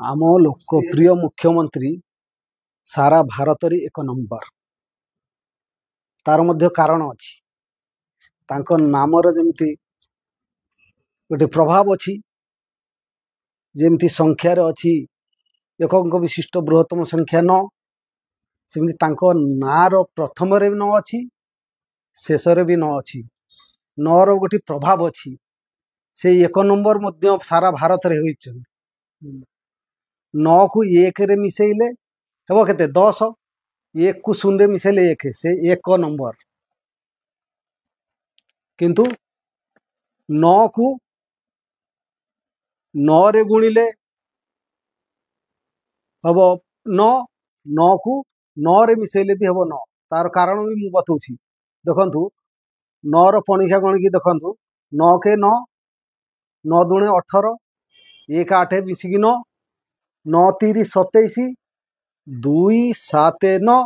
आम लोकप्रिय मुख्यमंत्री सारा भारत रे एक नंबर। तार मध्य कारण अछि तांको नामर जेमती गोटे प्रभाव अछि, जेमती संख्यार अछि एकंक विशिष्ट बृहत्तम संख्या 9, सेमती तांको नार प्रथम रे 9 अछि, शेष रे भी 9 अछि। 9 रो गोटे प्रभाव अछि, से एक नंबर मध्य सारा भारत रे होइछन। 9 को 1 रे मिसेइले हेबो केते 10, 1 को 0 रे मिसेइले 1 से 1 नंबर, किंतु 9 को 9 रे गुणिले हेबो 9, 9 को 9 रे मिसेइले भी हेबो 9। तार कारण भी मु बतौछि, देखंतु 9 रो पणिखा गणिकी देखंतु 9 के 9, 9 दुणे 18, 1 8 मिसिकी 9, 9 3 27, 2 7 9,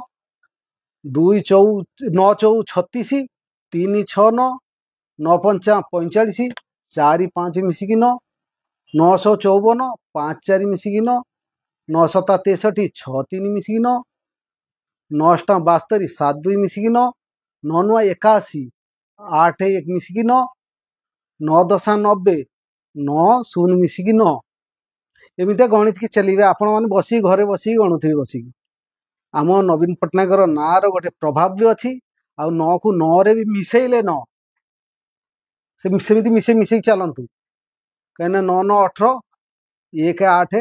2 9 4 36, 3 6 9, 9 5 45, 4 5 मिसिकी 9, 954, 5 4 मिसिकी 9, 9 7 63, 6 3 मिसिकी 9, 9 8 72, 7 2 मिसिकी 9, 9 9 81, 8 1 मिसिकी 9, 9 10 90, 9 0 मिसिकी 9। एमितिया गणित की चलिए आपण मैंने बसी घरे बसी गणुथि बसी। आम नवीन पट्टनायक नार गोटे प्रभाव भी अच्छी, आ 9 को 9 रे भी मिसेइले 9 सेमती मिसे मिसे चलतु कहीं 9 9 18, 1 8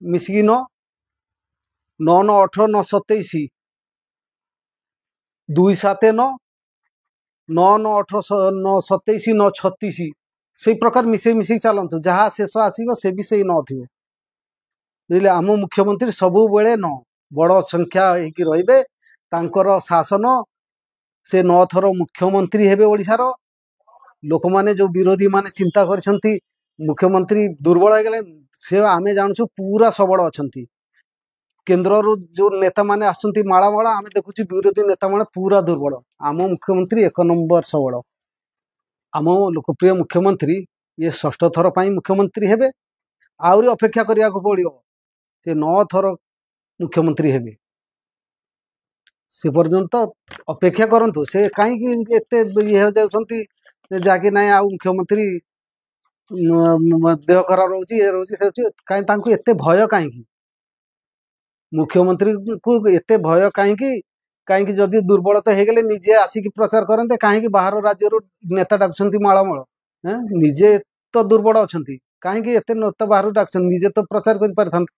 मिसिकी 9, 9 9 18, 9 27, 2 7 9, 9 9 18, 9 27, 9 36, से प्रकार मिसे मिसे चलतु जहाँ शेष आसो से भी से 9 थी। बुझे आम मुख्यमंत्री सबु बेले 9 बड़ संख्या होगी रहिबे, तांकर शासन से 9 थर मुख्यमंत्री हेबे ओडिशार। लोक माने जो विरोधी माने चिंता करछंती मुख्यमंत्री दुर्बल हो गले, से आमे जानछु पूरा सबल अछंती। केंद्र रो जो नेता माने आछंती माळा माळा, आमे देखुची विरोधी नेता माने पूरा दुर्बल। आम मुख्यमंत्री एक नंबर सबल। आम लोकप्रिय मुख्यमंत्री ये षष्ठ थर पाई मुख्यमंत्री हेबे, आउरी अपेक्षा करिया को पड़ियो, से 9 थर मुख्यमंत्री हेबे। से पर्यंत अपेक्षा करंतु, से कहीं एते ये हो जाउछंती जाके नहीं आ मुख्यमंत्री देह खराब रोची ये रोची से कहीं तांको एते भय कहीं मुख्यमंत्री को एते भय कहीं जदि दुर्बलता हो गले निजे आसिक प्रचार करते, कहीं बाहर राज्य नेता डाकुछंती माळमाळ। निजे तो दुर्बल अछंती, कहीं एते नेता बाहर डाकुछंती, निजे तो प्रचार कर पारथंत।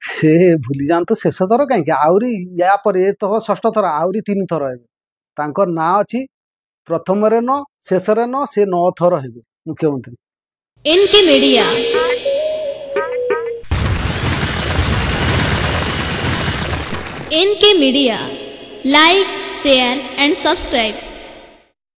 से भूली जातु शेष थर कहीं आउरी या पर ये तो षष्ठ थर आउरी 3 थर हेबे। तांकर ना अछि प्रथम रे 9, शेष रे 9, से 9 थर हेबे मुख्यमंत्री। NK media like share and subscribe.